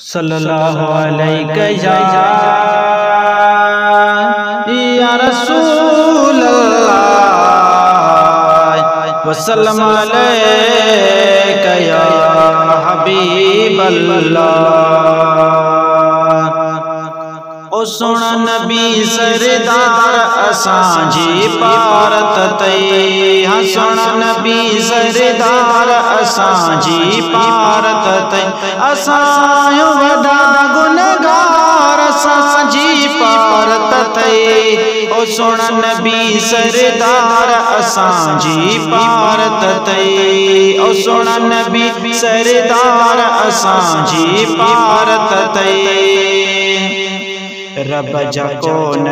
सल्लल्लाहु अलैहि या रसूलल्लाह वसल्लम अलैका या हबीबल्लाह। ओ सोना नबी सरदार असांजी पारत तई, हाँ सोना नबी सरदार असांजी पारत तई, असांजो वॾा गुनहगार असांजी पारत तई। ओ सोना नबी सरदार असांजी पारत तई, ओ सोना नबी सरदार असांजी पारत तई। रब जा कोन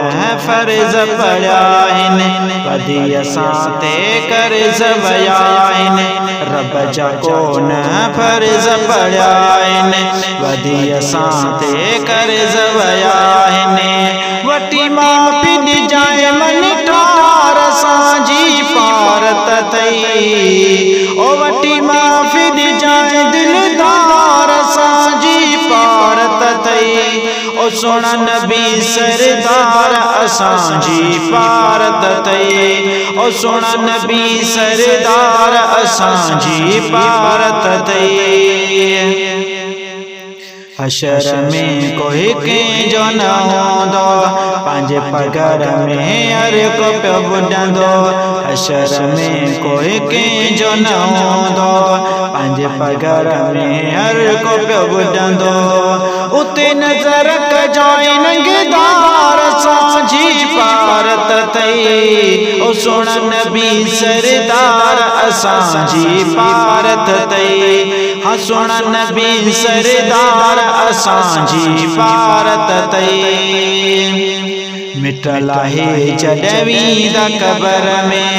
फर्ज पढ़िया आहिनि, वधी असां ते कर्ज वया आहिनि। रब जा कोन फर्ज पढ़िया आहिनि, वधी असां ते कर्ज वया आहिनि। वटी माफ़ी ॾिजाए मन ठार असांजी पारत तई, ओ वटी माफ़ी ॾिजाए दिलदार असांजी पारत तई। ओ सोना नबी सरदार असांजी पारत तई, ओ सोना नबी सरदार असांजी पारत तई। हशर में कोई कंहिंजो न हूंदो, पंहिंजे पगर में हर को पियो ॿुधंदो। हशर में कोई कंहिंजो न हूंदो, पंहिंजे पगर में हर को पियो ॿुधंदो। उते नज़र कजाए नंगदार असांजी पारत तई, ओ सोना नबी सरदार असांजी पारत तई। हाँ सोना नबी सरदार असांजी पारत तई। मिटल आहे जॾहिं वींदा क़बर में,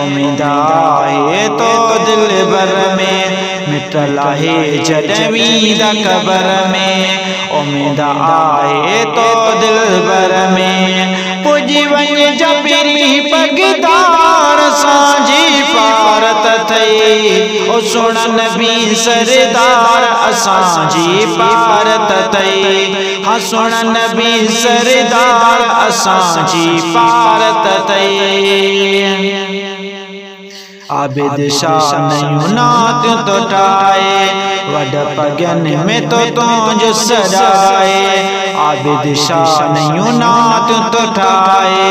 उम्मीद आहे तो दिल भर में। मिटल आहे जॾहिं वींदा क़बर में, उम्मीद आहे तो दिल भर में। पुॼी वञे जबरी पगदार असांजी पारत थई, ओ सोना नबी सरदार असांजी पारत थई। हाँ सोना नबी सरदार असांजी पारत थई। आबिद शाह नयूं नातियूं तो ठाहे, वॾ पगन में तो तुंहिंजो सजाए। आबिद शाह नयूं नातियूं तो ठाहे,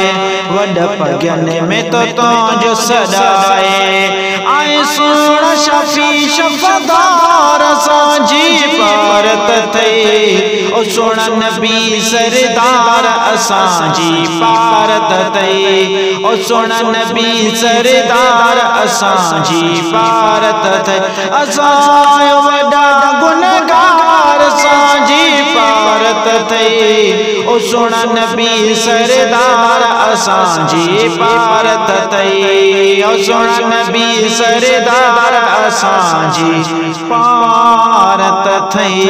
वॾ पगन में तो तुंहिंजो सजाए। आए सोना शफी शफ़ादार असांजी पारत थई, ओ सोना नबी सरदार असांजी पारत थई, ओ सोना नबी सरदार असांजी पारत थई। असांजो वॾा गुनहगार असांजी पारत थई, ओ सोना नबी सरदार असांजी पारत थई, ओ सोना नबी सरदार असांजी पारत थई।